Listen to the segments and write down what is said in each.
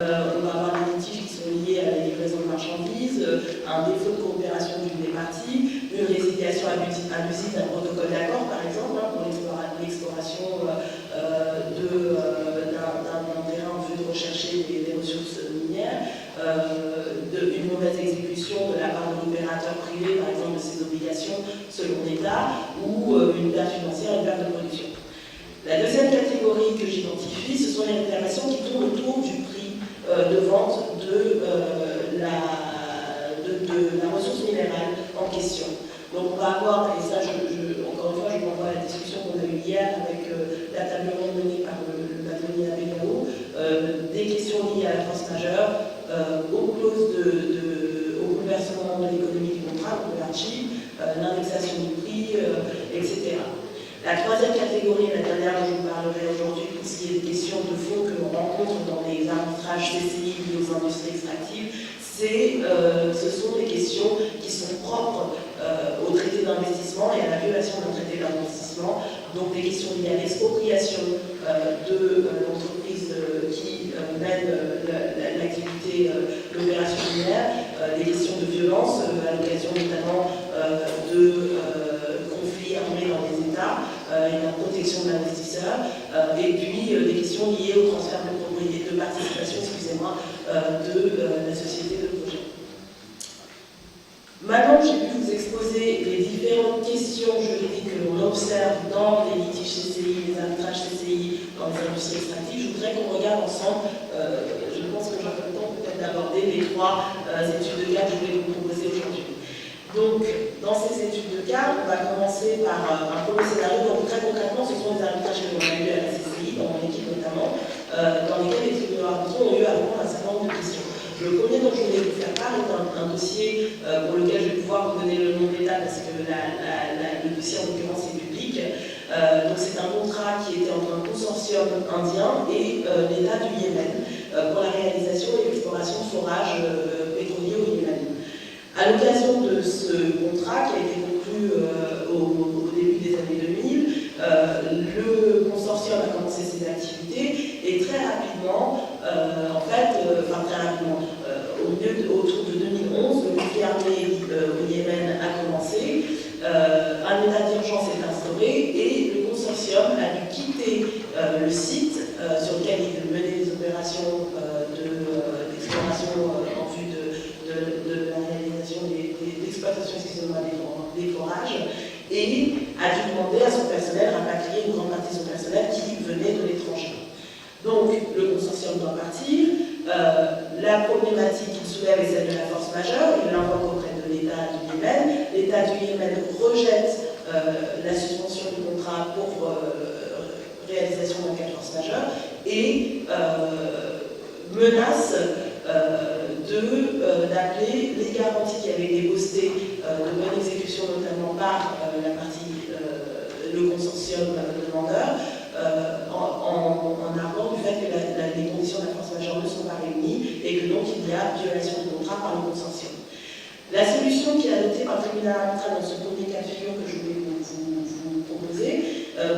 On va avoir des litiges qui sont liés à la livraison de marchandises, un défaut de coopération d'une des parties, une résiliation abusive d'un protocole d'accord, par exemple, pour l'exploration d'un terrain en vue de rechercher des ressources minières, une mauvaise exécution de la part de l'opérateur privé, par exemple, de ses obligations selon l'État, ou une perte financière, une perte de production. La deuxième catégorie que j'identifie, ce sont les réclamations qui tournent autour du prix de vente de la ressource minérale en question. Donc on va avoir, et ça encore une fois je renvoie à la discussion qu'on a eue hier avec la table ronde menée par le bâtonnier Abelao, des questions liées à la force majeure, aux clauses au bouleversement de l'économie du contrat, donc de l'ARCHI, l'indexation du prix, etc. La troisième catégorie, la dernière dont je vous parlerai aujourd'hui, pour ce qui est des questions de fond que l'on rencontre dans les arbitrages CCI liés aux industries extractives, ce sont des questions qui sont propres au traité d'investissement et à la violation d'un traité d'investissement, donc des questions liées à l'expropriation de l'entreprise qui mène l'activité, l'opération minière, des questions de violence à l'occasion notamment de conflits armés dans les États et la protection de l'investisseur, et puis des questions liées au transfert de propriété, de participation, excusez-moi, de la société de projet. Maintenant que j'ai pu vous exposer les différentes questions juridiques que l'on observe dans les litiges CCI, les arbitrages CCI, dans les industries extractives, je voudrais qu'on regarde ensemble, je pense que j'aurai le temps peut-être d'aborder les trois études de cas que je vais vous proposer aujourd'hui. Donc, dans ces études de cas, on va commencer par un premier scénario. Donc, très concrètement, ce sont des arbitrages que l'on a eu à la CCI, dans mon équipe notamment, dans lesquels les tribunaux arbitraux ont eu à répondre à un certain nombre de questions. Le premier dont je voulais vous faire part est un dossier pour lequel je vais pouvoir vous donner le nom de l'État parce que le dossier en l'occurrence est public. Donc, c'est un contrat qui était entre un consortium indien et l'État du Yémen pour la réalisation et l'exploration de forages pétroliers au Yémen. À l'occasion de ce contrat qui a été conclu au début des années 2000, le consortium a commencé ses activités et très rapidement, autour de 2011, le conflit armé au Yémen a commencé, un état d'urgence est instauré et le consortium a dû quitter le site sur lequel il menait des opérations d'exploration en vue de la réalisation d'exploitation des forages et a dû demander à son personnel, rapatrier une grande partie de son personnel qui venait de l'étranger. Donc le consortium doit partir. La problématique qu'il soulève est celle de la force majeure. Il l'invoque auprès de l'État du Yémen. L'État du Yémen rejette la suspension du contrat pour réalisation d'un cas de force majeure et menace d'appeler les garanties qui avaient été postées de bonne exécution, notamment par le consortium demandeur, en arguant du fait que les conditions de la force majeure ne sont pas réunies et que donc il y a violation du contrat par le consortium. La solution qui est adoptée par le tribunal arbitral dans ce premier cas de figure que je voulais vous proposer,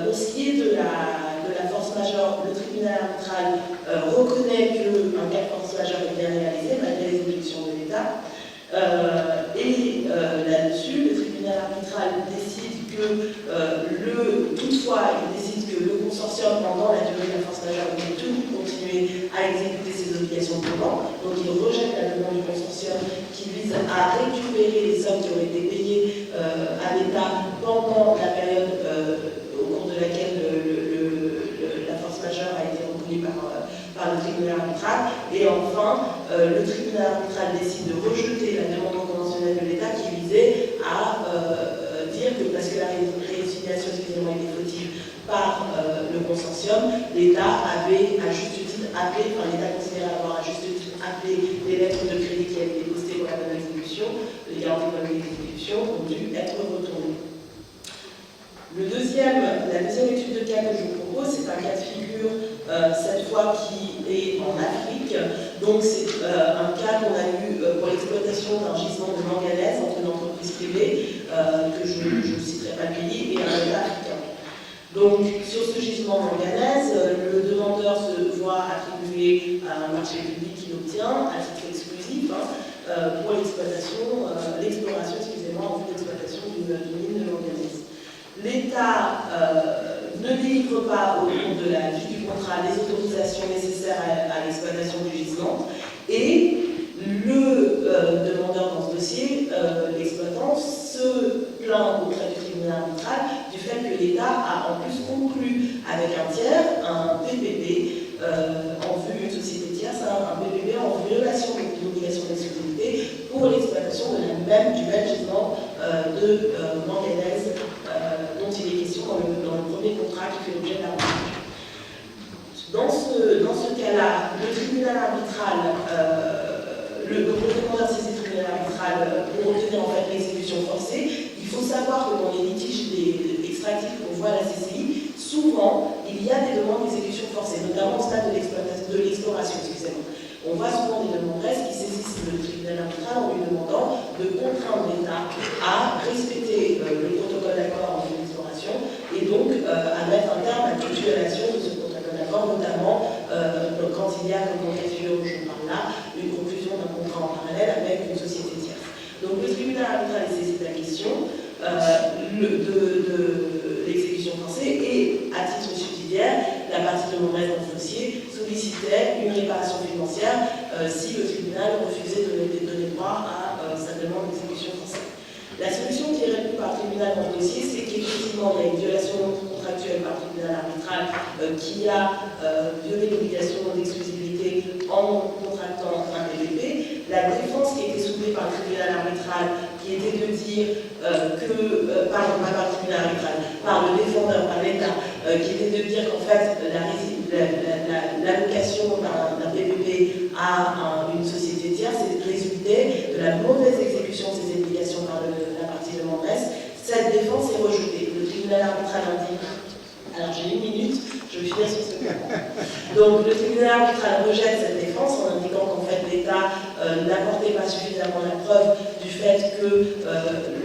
pour ce qui est de la force majeure, le tribunal arbitral reconnaît qu'un cas de force majeure est bien réalisé malgré les objections de l'État. Là-dessus, le tribunal arbitral décide que toutefois, il décide que le consortium, pendant la durée de la force majeure, doit continuer à exécuter ses obligations de paiement. Donc, il rejette la demande du consortium qui vise à récupérer les sommes qui ont été payées à l'État pendant la période au cours de laquelle la force majeure a été reconnue par le tribunal arbitral. Et enfin, le tribunal arbitral décide de rejeter la demande conventionnelle de l'État qui visait à dire que parce que la résiliation était fautive par le consortium, l'État avait à juste titre appelé, l'État considérait avoir à juste titre appelé les lettres de crédit qui avaient été postées pour la bonne exécution, les garanties de bonne exécution ont dû être retournées. La deuxième étude de cas que je vous propose, c'est un cas de figure, cette fois qui est en Afrique. Donc c'est un cas qu'on a eu pour l'exploitation d'un gisement de manganèse entre une entreprise privée, que je ne citerai pas le pays, et un État africain. Donc, sur ce gisement manganèse, le demandeur se voit attribuer à un marché public qu'il obtient à titre exclusif pour l'exploration, l'exploration, excusez-moi, en vue d'exploitation d'une mine de manganèse. L'État ne délivre pas au cours de la vie du contrat les autorisations nécessaires à l'exploitation du gisement et le demandeur dans ce dossier, l'exploitant, se plaint auprès du tribunal arbitral du fait que l'État a en plus conclu avec un tiers un PPP en vue, une société tierce, un PPP en violation d'une obligation d'exclusivité pour l'exploitation du même gisement de manganèse dont il est question dans le premier contrat qui fait l'objet de l'arbitrage. Dans ce cas-là, le tribunal arbitral, le demandeur saisit le tribunal arbitral pour obtenir en fait l'exécution forcée. Il faut savoir que dans les litiges extractifs qu'on voit à la CCI, souvent il y a des demandes d'exécution forcée, notamment au stade de l'exploration, excusez-moi. On voit souvent des demanderesses qui saisissent le tribunal arbitral en lui demandant de contraindre l'État à respecter le protocole d'accord en vue d'exploration et donc à mettre un terme à toute violation de ce protocole d'accord, notamment quand il y a, comme dans le cas de figure où je parle là, une conclusion d'un contrat en parallèle avec une société tierce. Donc le tribunal arbitral est saisi de la question de l'exécution forcée et, à titre subsidiaire, la partie demanderesse dans ce dossier sollicitait une réparation financière si le tribunal refusait de donner droit à sa demande d'exécution forcée. La solution qui est retenue par le tribunal dans le dossier, c'est qu'effectivement, il y a une violation contractuelle par le tribunal arbitral qui a violé l'obligation d'exclusivité en contractant un PPP. La défense qui a été soulevée par le tribunal arbitral, qui était de dire pardon, pas par le tribunal arbitral, par le défendeur, par l'État, qui était de dire qu'en fait, l'allocation d'un PPP à une société tierce résultait de la mauvaise exécution de ces obligations par la partie demanderesse. Cette défense est rejetée. Le tribunal arbitral indique, alors j'ai une minute, je vais finir sur ce point. Donc le tribunal arbitral rejette cette défense en indiquant qu'en fait l'État n'apportait pas suffisamment la preuve du fait que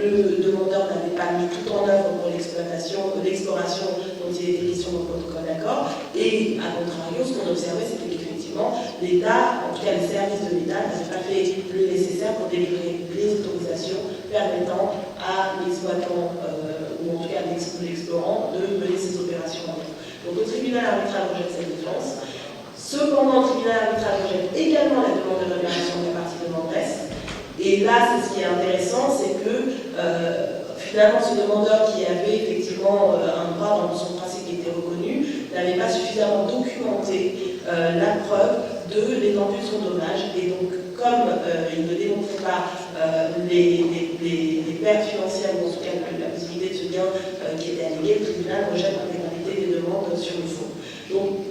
le demandeur n'avait pas mis tout en œuvre pour l'exploration dont il était question dans le protocole d'accord. Et à contrario, ce qu'on observait, c'était qu'effectivement l'État, en tout cas les services de l'État, n'avaient pas fait le nécessaire pour délivrer les autorisations permettant à l'exploitant ou en tout cas à l'explorant de mener ses opérations en œuvre. Donc le tribunal arbitral rejette cette défense. Cependant, le tribunal arbitral rejette également la demande de réparation de la partie demanderesse. Et là, c'est ce qui est intéressant, c'est que finalement, ce demandeur qui avait effectivement un droit dans son principe qui était reconnu, n'avait pas suffisamment documenté la preuve de l'étendue de son dommage. Et donc, comme il ne démontrait pas les pertes financières, ou en tout cas la possibilité de ce gain qui était allégué, le tribunal rejette l'intégralité des demandes sur le fond. Donc,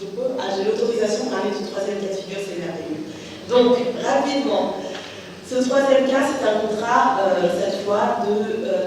j'ai l'autorisation de parler du troisième cas de figure, c'est merveilleux. Donc, rapidement, ce troisième cas, c'est un contrat, cette fois,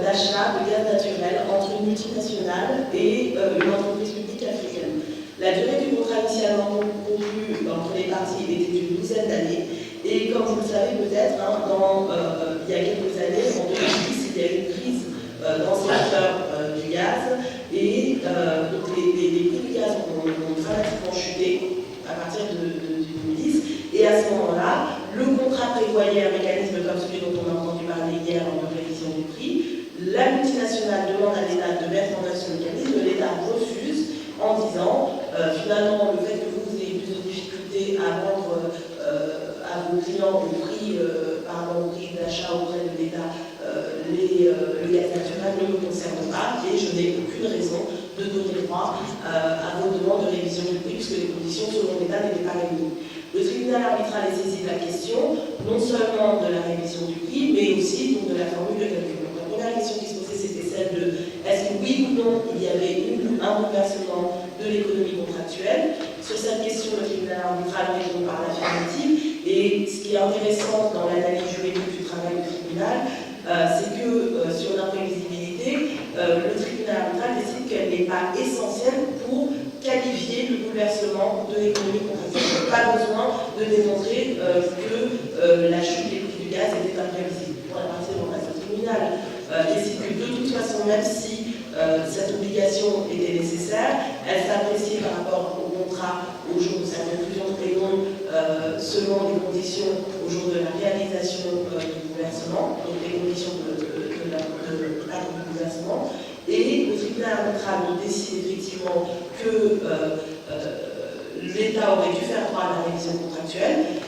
d'achat de gaz naturel entre une multinationale et une entreprise publique africaine. La durée du contrat initialement conclu entre les parties était d'une 12aine d'années. Et comme vous le savez peut-être, il y a quelques années, en 2010, il y a eu une crise dans le secteur du gaz. Et donc les prix du gaz ont dramatiquement chuté à partir de 2010. Et à ce moment-là, le contrat prévoyait un mécanisme comme celui dont on a entendu parler hier en révision du prix. La multinationale demande à l'État de mettre en œuvre ce mécanisme. L'État refuse en disant finalement le fait que vous ayez plus de difficultés à vendre à vos clients au prix d'achat auprès de l'État le gaz naturel ne me concerne pas et je n'ai aucune raison de donner droit à vos demandes de révision du prix puisque les conditions selon l'État n'étaient pas réunies. Le tribunal arbitral est saisi de la question, non seulement de la révision du prix, mais aussi donc, de la formule de calcul. Donc, la première question qui se posait, c'était celle de est-ce que oui ou non il y avait un bouleversement de l'économie contractuelle. Sur cette question, le tribunal arbitral répond par l'affirmative. Et ce qui est intéressant dans l'analyse juridique du travail du tribunal, c'est que sur l'imprévisibilité, le tribunal arbitral décide qu'elle n'est pas essentielle pour qualifier le bouleversement de l'économie contractuelle. Pas besoin de démontrer que la chute des prix du gaz était imprévisible. Pour la partie de le tribunal décide que de toute façon, même si cette obligation était nécessaire, elle s'appréciait par rapport au contrat au jour de sa conclusion et non selon les conditions au jour de la réalisation du versement, donc les conditions de l'acte du versement. Et le tribunal arbitral décide effectivement que l'État aurait dû faire droit à la révision contractuelle.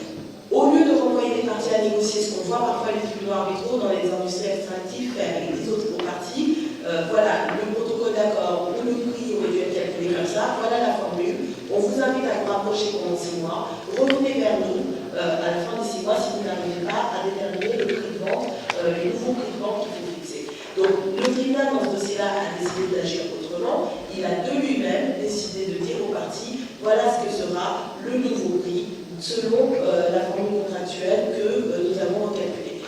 Au lieu de renvoyer les parties à négocier, ce qu'on voit parfois les tribunaux arbitraux dans les industries extractives faire avec les autres parties, voilà, le protocole d'accord ou le prix aurait dû être calculé comme ça, voilà la formule. On vous invite à vous rapprocher pendant 6 mois, revenez vers nous à la fin des 6 mois si vous n'arrivez pas à déterminer le prix de vente, les nouveaux prix de vente qu'il faut fixer. Donc le tribunal dans ce dossier-là a décidé d'agir autrement, il a de lui-même décidé de dire aux parties, voilà ce que sera le nouveau prix selon la formule contractuelle que nous avons recalculée.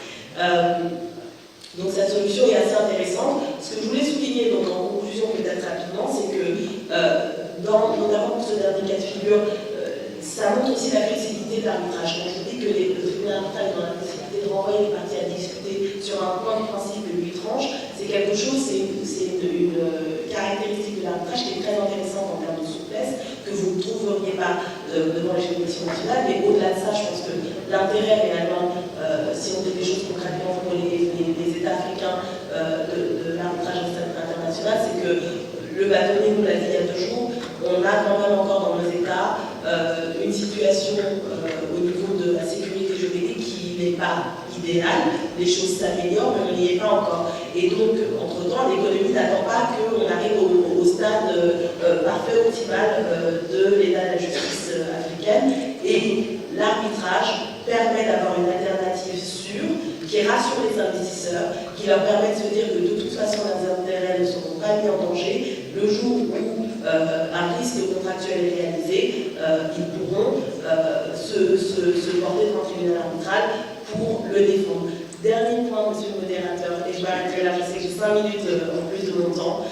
Donc cette solution est assez intéressante. Ce que je voulais souligner donc, en conclusion peut-être rapidement, c'est que notamment pour ce dernier cas de figure, ça montre aussi la flexibilité de l'arbitrage. Quand je dis que le tribunal arbitral est dans la possibilité de renvoyer les parties à discuter sur un point de principe de 8 tranches, c'est quelque chose, c'est une caractéristique de l'arbitrage qui est très intéressante en termes de souplesse, que vous ne trouveriez pas devant les juridictions nationales, mais au-delà de ça, je pense que l'intérêt réellement, si on fait des choses concrètement pour les États africains de l'arbitrage international, c'est que le bâtonnier nous l'a dit il y a 2 jours, on a quand même encore dans nos États une situation au niveau de la sécurité juridique qui n'est pas idéale. Les choses s'améliorent, mais on n'y est pas encore. Et donc, entre-temps, l'économie n'attend pas qu'on arrive au stade parfait, optimal de l'état de la justice africaine. Et l'arbitrage permet d'avoir une alternative sûre qui rassure les investisseurs, qui leur permet de se dire que de toute façon leurs intérêts ne seront pas mis en danger. Le jour où un risque contractuel est réalisé, ils pourront se porter devant le tribunal arbitral pour le défendre. Dernier point, monsieur le modérateur, et je m'arrêterai là, je sais que j'ai 5 minutes en plus de mon temps,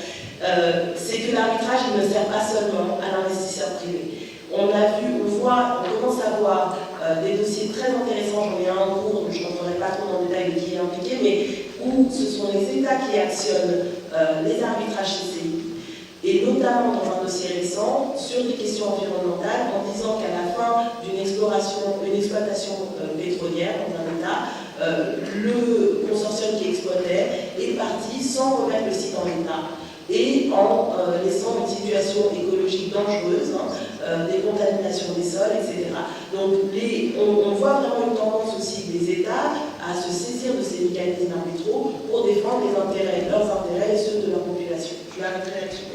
c'est que l'arbitrage ne sert pas seulement à l'investisseur privé. On commence à voir des dossiers très intéressants, j'en ai un en cours, je n'entrerai pas trop dans le détail de qui est impliqué, mais où ce sont les États qui actionnent les arbitrages CCI, et notamment dans un dossier récent, sur des questions environnementales, en disant qu'à la fin d'une exploitation pétrolière dans un État, le consortium qui exploitait est parti sans remettre le site en état et en laissant une situation écologique dangereuse, des contaminations des sols, etc. Donc on voit vraiment une tendance aussi des États à se saisir de ces mécanismes arbitraux pour défendre leurs intérêts et ceux de leur population. Je m'arrêterai là-dessus.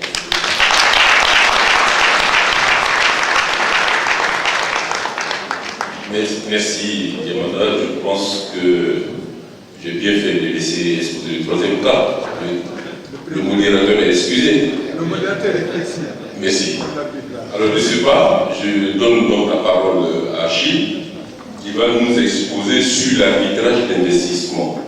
Merci, Diamanda. Je pense que j'ai bien fait de laisser exposer le 3e cas. Le modérateur est excusé. Le modérateur est flexible. Merci. Alors, je ne sais pas, je donne donc la parole à Achille, qui va nous exposer sur l'arbitrage d'investissement.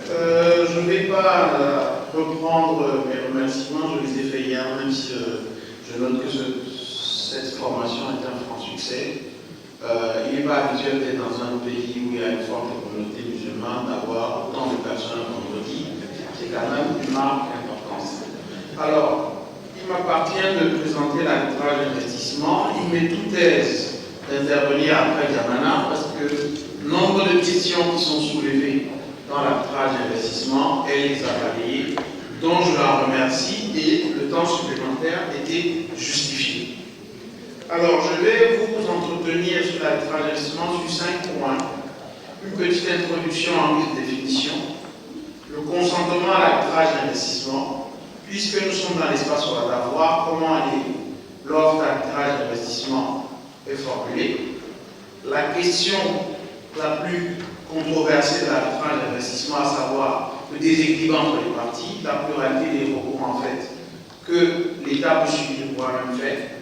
Je ne vais pas reprendre mes remerciements, je les ai faits hier, même si je note que cette formation est un franc succès. Il n'est pas habituel d'être dans un pays où il y a une forte communauté musulmane, d'avoir autant de personnes vendredi. C'est quand même une marque importante. Alors, il m'appartient de présenter l'arbitrage d'investissement. Il m'est tout aise d'intervenir après Diamana parce que nombre de questions qui sont soulevées dans l'arbitrage d'investissement, elle les a balayées, dont je la remercie et le temps supplémentaire était justifié. Alors, je vais vous entretenir sur l'arbitrage d'investissement sur 5 points. Une petite introduction en guise de définition. Le consentement à l'arbitrage d'investissement, puisque nous sommes dans l'espace OADA, voir comment l'offre d'arbitrage d'investissement est formulée. La question la plus controversée de l'arbitrage d'investissement, à savoir le déséquilibre entre les parties, la pluralité des recours en fait que l'État peut subir pour un même fait,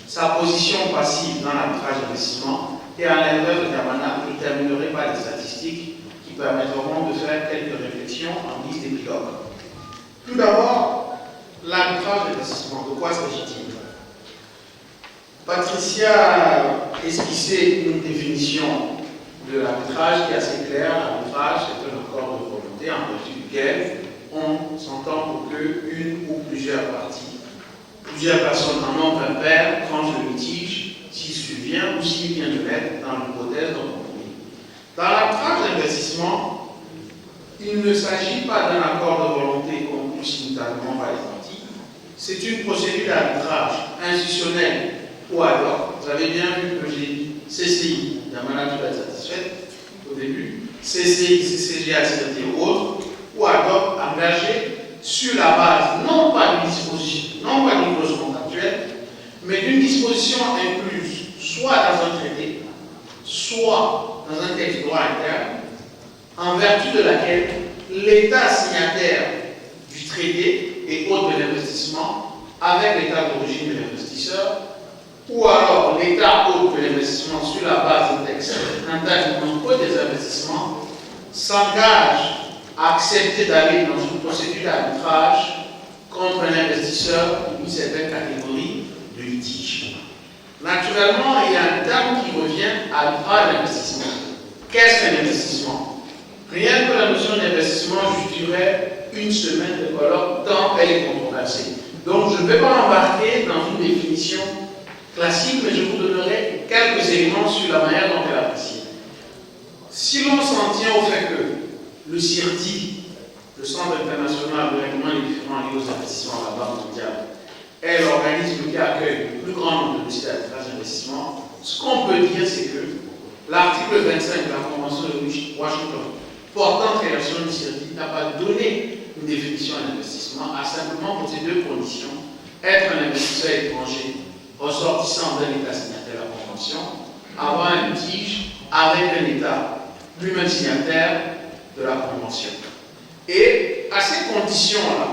sa position passive dans l'arbitrage d'investissement, et à l'inverse de Diamana, je terminerai par des statistiques qui permettront de faire quelques réflexions en guise d'épilogue. Tout d'abord, l'arbitrage d'investissement, de quoi s'agit-il? Patricia a esquissé une définition de l'arbitrage qui est assez claire. L'arbitrage, c'est un accord de volonté en vertu duquel on s'entend pour qu'une ou plusieurs parties plusieurs personnes en nombre impair tranchent le litige s'il survient ou s'il vient de l'être dans l'hypothèse d'un compromis. Dans l'arbitrage d'investissement, il ne s'agit pas d'un accord de volonté conclu simultanément par les parties. C'est une procédure d'arbitrage institutionnel ou ad hoc. Vous avez bien vu que j'ai dit CCI, la management doit être satisfaite au début, CCI, CCGA, CRT ou autres, ou ad hoc engagé sur la base non pas d'une disposition, non pas d'une clause contractuelle, mais d'une disposition incluse soit dans un traité, soit dans un texte droit interne, en vertu de laquelle l'État signataire du traité et hôte de l'investissement, avec l'État d'origine de l'investisseur, ou alors l'État hôte de l'investissement sur la base d'un texte interne code des investissements, s'engage à accepter d'aller dans une procédure d'arbitrage contre un investisseur ou une certaine catégorie de litige. Naturellement, il y a un terme qui revient à l'arbitrage d'investissement. Qu'est-ce qu'un investissement? Rien que la notion d'investissement justifierait une semaine de colloque tant elle est controversée. Donc je ne vais pas m'embarquer dans une définition classique, mais je vous donnerai quelques éléments sur la manière dont elle est appréciée. Si l'on s'en tient au fait que le CIRDI, le Centre international de règlement des différends liés aux investissements à la Banque mondiale, est l'organisme qui accueille le plus grand nombre de dossiers d'arbitrage d'investissement, ce qu'on peut dire, c'est que l'article 25 de la Convention de Washington portant création du CIRDI n'a pas donné une définition à l'investissement, a simplement posé deux conditions: être un investisseur étranger ressortissant d'un État signataire de la Convention, avoir un litige avec un État lui-même signataire de la Convention. Et à ces conditions-là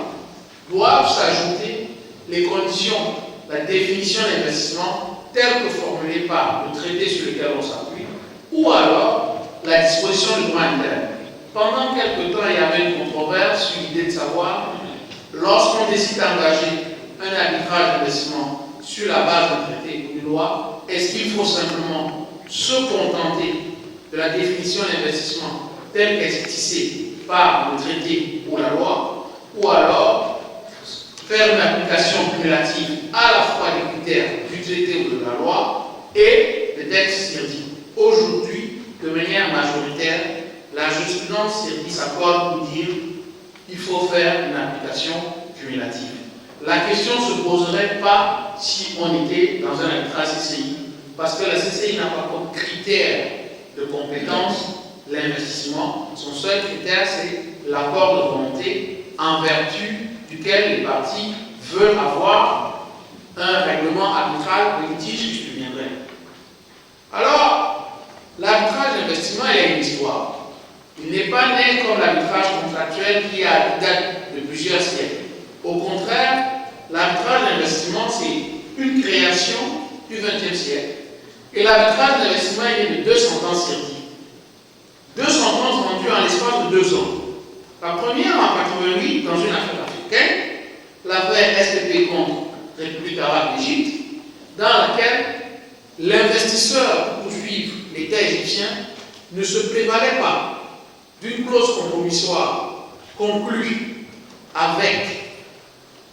doivent s'ajouter les conditions, la définition d'investissement telle que formulée par le traité sur lequel on s'appuie, ou alors la disposition du droit interne. Pendant quelque temps, il y avait une controverse sur l'idée de savoir, lorsqu'on décide d'engager un arbitrage d'investissement sur la base d'un traité ou d'une loi, est-ce qu'il faut simplement se contenter de la définition d'investissement telle qu'elle est tissée par le traité ou la loi, ou alors faire une application cumulative à la fois des critères du traité ou de la loi et des textes CIRDI. Aujourd'hui, de manière majoritaire, la jurisprudence CIRDI s'accorde pour dire qu'il faut faire une application cumulative. La question ne se poserait pas si on était dans un arbitrage CCI, parce que la CCI n'a pas comme critère de compétence l'investissement. Son seul critère, c'est l'accord de volonté en vertu duquel les parties veulent avoir un règlement arbitral de litige qui surviendrait. Alors, l'arbitrage d'investissement, il a une histoire. Il n'est pas né comme l'arbitrage contractuel qui a date de plusieurs siècles. Au contraire, l'arbitrage d'investissement, c'est une création du XXe siècle. Et l'arbitrage d'investissement est né de 2 sentences CIRDI. 2 sentences rendues en l'espace de 2 ans. La première en 88 dans une affaire africaine, l'affaire SPP contre République arabe d'Égypte, dans laquelle l'investisseur pour poursuivre l'État égyptien ne se prévalait pas d'une clause compromissoire conclue avec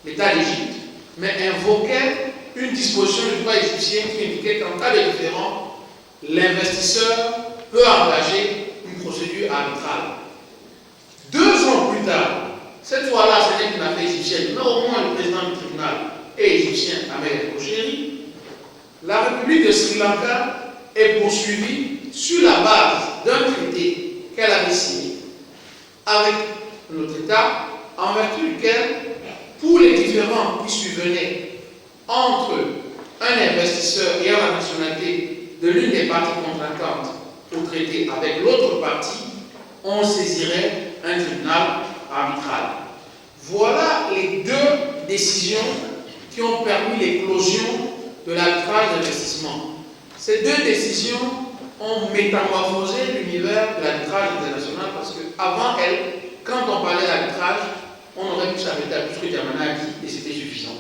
l'État d'Égypte, mais invoquait une disposition du droit égyptien qui indiquait qu'en cas de différend, l'investisseur peut engager une procédure arbitrale. 2 ans plus tard, cette fois-là, ce n'est qu'une affaire égyptienne, mais au moins le président du tribunal est égyptien, Ahmed El-Kocheri. La République de Sri Lanka est poursuivie sur la base d'un traité qu'elle avait signé avec notre État, en vertu duquel, pour les différends qui survenaient entre un investisseur ayant la nationalité de l'une des parties contractantes au traité avec l'autre partie, on saisirait un tribunal arbitral. Voilà les 2 décisions qui ont permis l'éclosion de l'arbitrage d'investissement. Ces 2 décisions ont métamorphosé l'univers de l'arbitrage international parce qu'avant elles, quand on parlait d'arbitrage, on aurait pu s'arrêter à tout ce que Diamana a dit et c'était suffisant.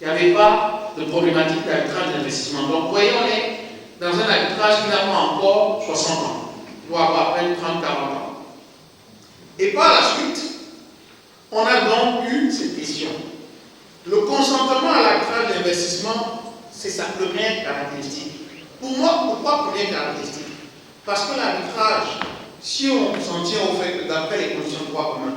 Il n'y avait pas de problématique d'arbitrage d'investissement. Donc, vous voyez, on est dans un arbitrage qui n'a pas encore 60 ans. Il doit avoir à peine 30-40 ans. Et par la suite, on a donc eu cette question. Le consentement à l'arbitrage d'investissement, c'est sa première caractéristique. Pour moi, pourquoi première caractéristique? Parce que l'arbitrage, si on s'en tient au fait que d'après les conditions de droit commun,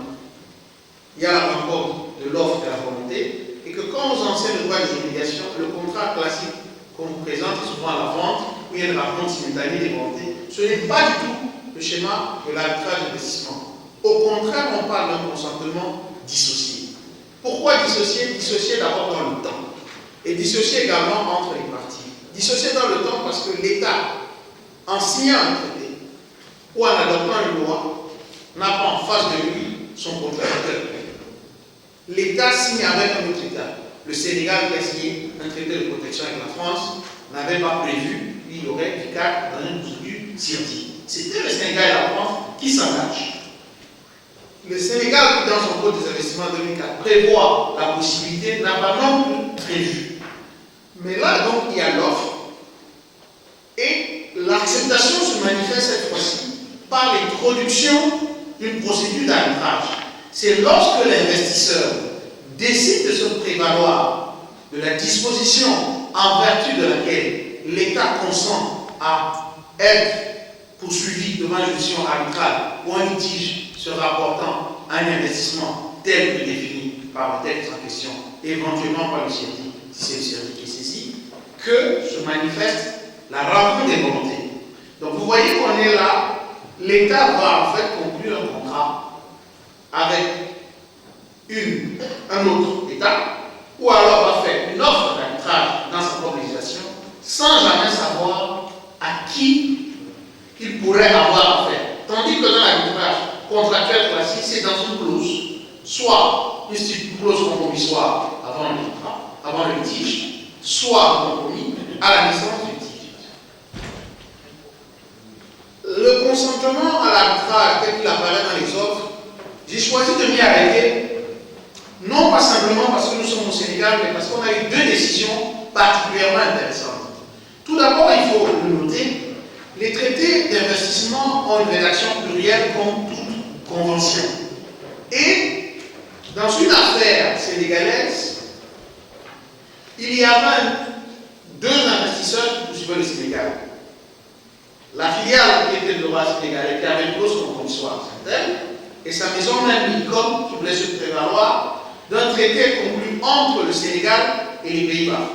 il y a la rencontre de l'offre et de la volonté, et que quand on enseigne le droit des obligations, le contrat classique qu'on vous présente est souvent à la vente, où il y a une rencontre simultanée des volontés. Ce n'est pas du tout le schéma de l'arbitrage d'investissement. Au contraire, on parle d'un consentement dissocié. Pourquoi dissocié? Dissocié d'abord dans le temps, et dissocié également entre les parties. Dissocié dans le temps parce que l'État, en signant un traité ou en adoptant une loi, n'a pas en face de lui son contracteur. L'État signe avec un autre État. Le Sénégal qui a signé un traité de protection avec la France n'avait pas prévu, il y aurait du cas dans une procédure CIRDI. C'était le Sénégal et la France qui s'engagent. Le Sénégal, qui dans son code des investissements 2004 prévoit la possibilité, n'a pas non plus prévu. Mais là, donc, il y a l'offre et l'acceptation se manifeste cette fois-ci par l'introduction d'une procédure d'arbitrage. C'est lorsque l'investisseur décide de se prévaloir de la disposition en vertu de laquelle l'État consent à être poursuivi devant une juridiction arbitrale ou un litige se rapportant à un investissement tel que défini par le texte en question, éventuellement par le CIRDI, si c'est le CIRDI qui est saisi, que se manifeste la rencontre des volontés. Donc vous voyez qu'on est là, l'État va en fait conclure un contrat avec un autre État, ou alors va faire une offre d'arbitrage dans sa propre législation, sans jamais savoir à qui il pourrait avoir affaire. Tandis que dans l'arbitrage contractuel classique, c'est dans une clause, soit une clause compromissoire avant le contrat, avant le litige, soit un compromis à la naissance du litige. Le consentement à l'arbitrage tel qu'il apparaît dans les offres, j'ai choisi de m'y arrêter, non pas simplement parce que nous sommes au Sénégal, mais parce qu'on a eu deux décisions particulièrement intéressantes. Tout d'abord, il faut le noter, les traités d'investissement ont une rédaction plurielle comme toute convention. Et dans une affaire sénégalaise, il y avait deux investisseurs qui poursuivaient le Sénégal. La filiale qui était de droit sénégalais, qui avait une clause compromissoire, certaine, et sa maison même Milcom qui voulait se prévaloir d'un traité conclu entre le Sénégal et les Pays-Bas.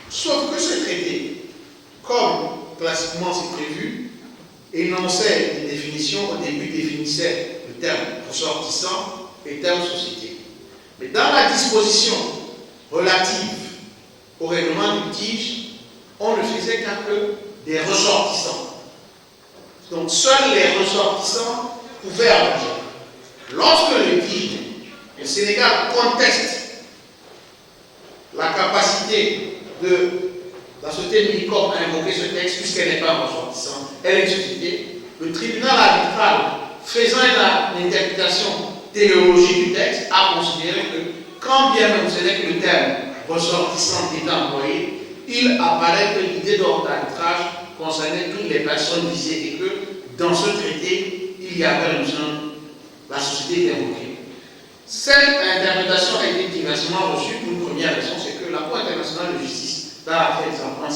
Sauf que ce traité, comme classiquement c'est prévu, énonçait des définitions, au début définissait le terme ressortissant et le terme société. Mais dans la disposition relative au règlement du litige, on ne faisait qu'un peu des ressortissants. Donc seuls les ressortissants pouvaient arranger. Lorsque le litige, le Sénégal conteste la capacité de la société Milcom à invoquer ce texte puisqu'elle n'est pas ressortissante, elle est une société, le tribunal arbitral, faisant une interprétation théologique du texte, a considéré que quand bien même ce n'est que le terme ressortissant est employé, il apparaît que l'idée d'ordre d'arbitrage concernait toutes les personnes visées et que dans ce traité, il y avait la société invoquée. Cette interprétation a été diversement reçue pour une première raison, c'est que la Cour internationale de justice, dans l'affaire des enfants,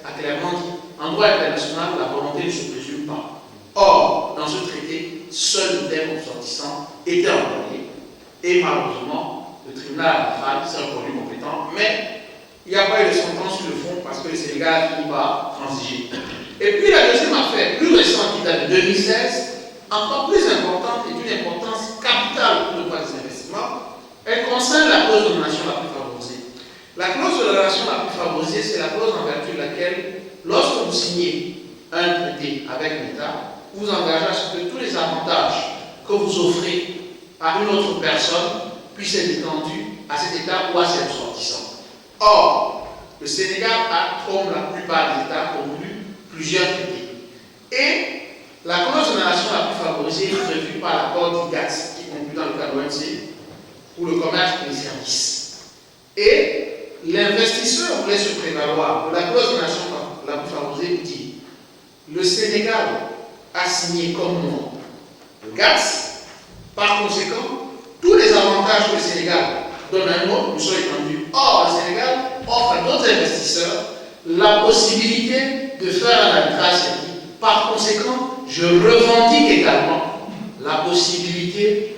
a clairement dit en droit international, la volonté ne se présume pas. Or, dans ce traité, seul le terme ressortissant était employé. Et malheureusement, le tribunal arbitral s'est reconnu compétent, mais il n'y a pas eu de sentence sur le fond parce que le Sénégal a fini par transiger. Et puis la deuxième affaire, plus récente, qui date de 2016, encore plus importante et d'une importance capitale pour le droit des investissements, elle concerne la clause de donation la plus favorisée. La clause de donation la plus favorisée, c'est la clause en vertu de laquelle, lorsque vous signez un traité avec l'État, vous engagez à ce que tous les avantages que vous offrez à une autre personne puissent être étendus à cet État ou à ses ressortissants. Or, le Sénégal a, comme la plupart des États, conclu plusieurs traités. Et la clause de donation la plus favorisée est prévue par l'accord d'IGATS, qui est conclu dans le cadre de l'OMC, pour le commerce et les services. Et l'investisseur voulait se prévaloir de la clause de donation la plus favorisée qui dit le Sénégal a signé comme nom le GATS, par conséquent, tous les avantages que le Sénégal donne un mot, nous sommes étendus. Or, le Sénégal offre à d'autres investisseurs la possibilité de faire un arbitrage. Par conséquent, je revendique également la possibilité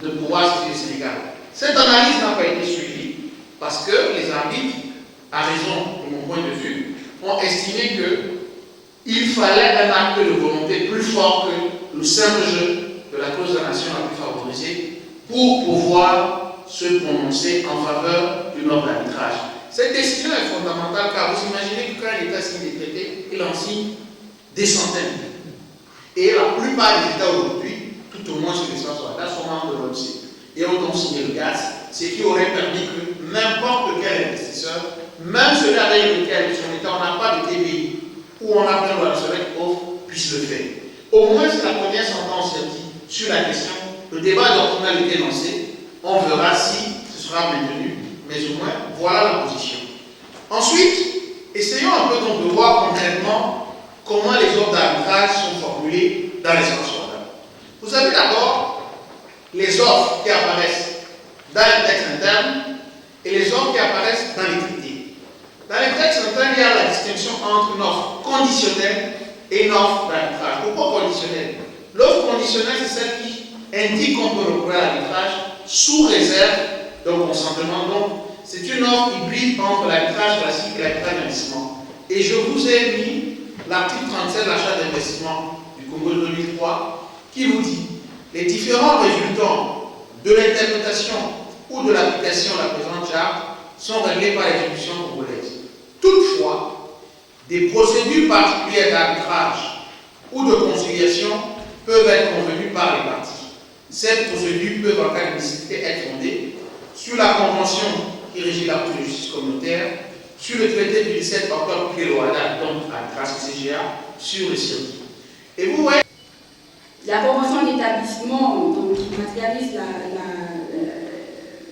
de pouvoir suivre le Sénégal. Cette analyse n'a pas été suivie parce que les arbitres, à raison de mon point de vue, ont estimé qu'il fallait un acte de volonté plus fort que le simple jeu de la clause de la nation la plus favorisée pour pouvoir se prononcer en faveur d'une offre d'arbitrage. Cette décision est fondamentale car vous imaginez que quand un État signe des traités, il en signe des centaines. Et la plupart des États aujourd'hui, tout au moins sur l'espace ouattara, sont membres de l'OMC et ont donc signé le gaz, ce qui aurait permis que n'importe quel investisseur, même celui avec lequel son État, on n'a pas de TBI, ou on a plein de la nationalité offre, puisse le faire. Au moins, c'est la première sentence sur la question. Le débat doctrinal a été lancé. On verra si ce sera maintenu, mais au moins, voilà la position. Ensuite, essayons un peu donc de voir concrètement comment les offres d'arbitrage sont formulées dans l'espace ouattara. Vous avez d'abord les offres qui apparaissent dans les textes internes et les offres qui apparaissent dans les traités. Dans les textes internes, il y a la distinction entre une offre conditionnelle et une offre d'arbitrage. Pourquoi conditionnelle? L'offre conditionnelle, c'est celle qui indique qu'on peut recourir à l'arbitrage sous réserve d'un consentement. Donc, c'est une offre hybride entre l'arbitrage classique et l'arbitrage d'investissement. Et je vous ai mis l'article 37 de la Charte d'investissement du Congo de 2003 qui vous dit les différents résultats de l'interprétation ou de l'application de la présente charte sont réglés par les juridictions congolaises. Toutefois, des procédures particulières d'arbitrage ou de conciliation peuvent être convenues par les parties. Ces procédures peuvent, en cas de nécessité, être fondées sur la convention qui régit l'acte de justice communautaire, sur le traité du 17 octobre qui est le WADA, donc arbitrage CGA, sur le circuit. Et vous voyez. La convention d'établissement qui matérialise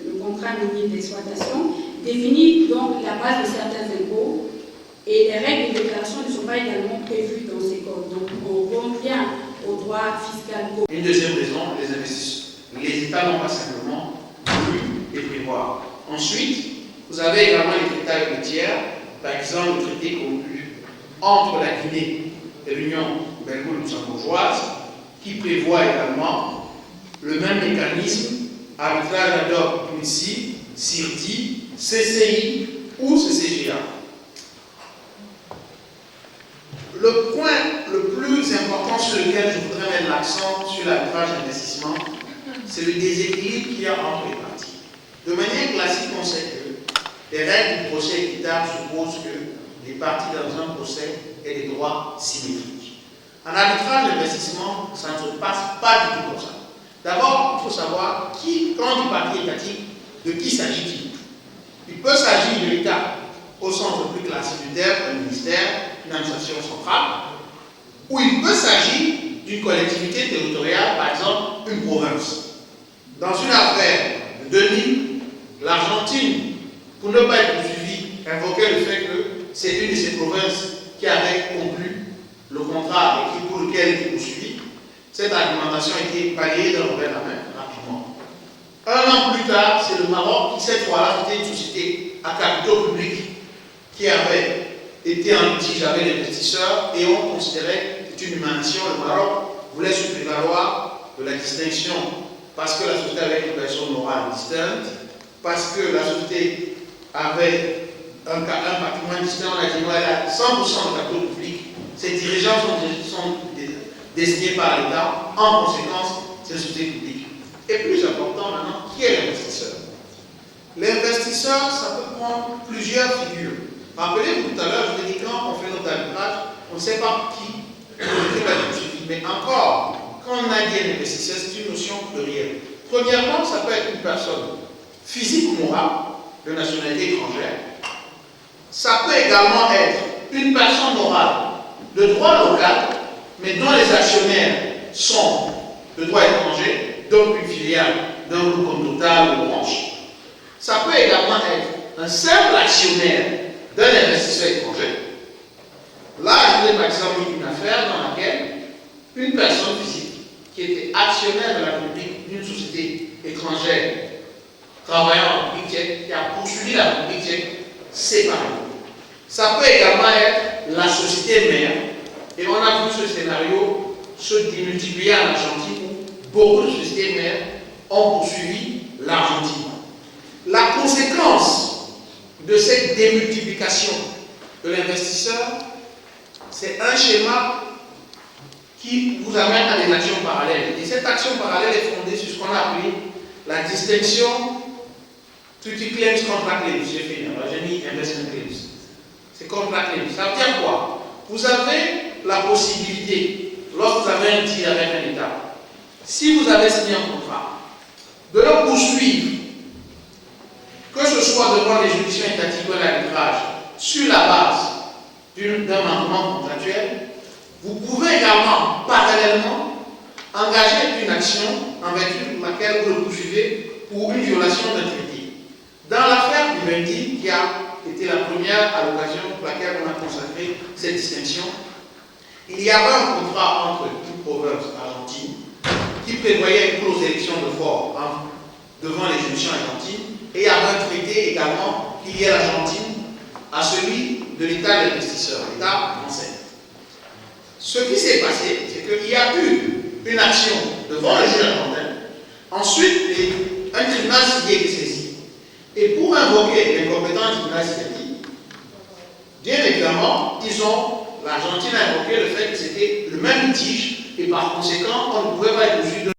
le contrat minier d'exploitation définit donc la base de certains impôts et les règles de déclaration ne sont pas également prévues dans ces codes. Donc on revient au droit fiscal. Une deuxième raison, les États n'ont pas simplement voulu les prévoir. Ensuite, vous avez également les traités avec le tiers, par exemple le traité conclu entre la Guinée et l'Union belgo-luxembourgeoise, qui prévoit également le même mécanisme, arbitrage ad hoc PUNCI, CIRDI, CCI ou CCGA. Le point le plus important sur lequel je voudrais mettre l'accent sur l'arbitrage d'investissement, c'est le déséquilibre qu'il y a entre les parties. De manière classique, on sait que les règles du procès équitable supposent que les parties dans un procès aient des droits symétriques. En arbitrage d'investissement, ça ne se passe pas du tout comme ça. D'abord, il faut savoir qui, quand on dit partie étatique, de qui s'agit-il? Il peut s'agir de l'État au sens le plus classique du terme, un ministère, une administration centrale, ou il peut s'agir d'une collectivité territoriale, par exemple une province. Dans une affaire de 2000, l'Argentine, pour ne pas être poursuivie, invoquait le fait que c'est une de ces provinces qui avait conclu le contrat et pour lequel il était poursuivi. Cette argumentation a été balayée d'un revers de la main rapidement. Un an plus tard, c'est le Maroc qui, cette fois-là, était une société à capitaux publics qui avait été en litige avec les investisseurs et on considérait que c'est une émanation. Le Maroc voulait se prévaloir de la distinction parce que la société avait une personne morale distincte, parce que la société avait un patrimoine distinct, on a dit qu'elle a 100% de capitaux publics, ses dirigeants sont désignés par l'État, en conséquence, c'est une société publique. Et plus important maintenant, qui est l'investisseur? L'investisseur, ça peut prendre plusieurs figures. Rappelez-vous tout à l'heure, je vous ai dit quand on fait notre arbitrage, on ne sait pas qui va être poursuivi. Mais encore, quand on a dit un investisseur, c'est une notion plurielle. Premièrement, ça peut être une personne physique ou morale, de nationalité étrangère. Ça peut également être une personne morale de droit local, mais dont les actionnaires sont de droit étranger, donc une filiale d'un groupe comme Total ou Orange. Ça peut également être un simple actionnaire d'un investisseur étranger. Là, je vous ai par exemple une affaire dans laquelle une personne physique qui était actionnaire de la République d'une société étrangère travaillant Tchèque et a poursuivi la République tchèque séparément. Ça peut également être la société mère, et on a vu ce scénario se démultiplier en Argentine où beaucoup de sociétés mères ont poursuivi l'Argentine. La conséquence de cette démultiplication de l'investisseur, c'est un schéma qui vous amène à des actions parallèles. Et cette action parallèle est fondée sur ce qu'on a appelé la distinction Treaty Claims, Contract Claims. J'ai fait j'ai mis Investment Claims. C'est Contract Claims. Ça veut dire quoi? Vous avez la possibilité, lorsque vous avez un deal avec un État, si vous avez signé un contrat, de le poursuivre, que ce soit devant les juridictions étatiques ou l'arbitrage, sur la base d'un manquement contractuel, vous pouvez également, parallèlement, engager une action en vertu de laquelle vous le poursuivez pour une violation d'un traité. Dans l'affaire du Vendi, qui a été la première à l'occasion pour laquelle on a consacré cette distinction, il y avait un contrat entre une province argentine qui prévoyait une clause d'élection de fort devant les juridictions argentines, et il y avait un traité également qui liait l'Argentine à celui de l'État d'investisseur, l'État français. Ce qui s'est passé, c'est qu'il y a eu une action devant le juge argentin, ensuite un tribunal civil est saisi. Et pour invoquer l'incompétence du tribunal civil, bien évidemment, l'Argentine a invoqué le fait que c'était le même litige et par conséquent, on ne pouvait pas être poursuivi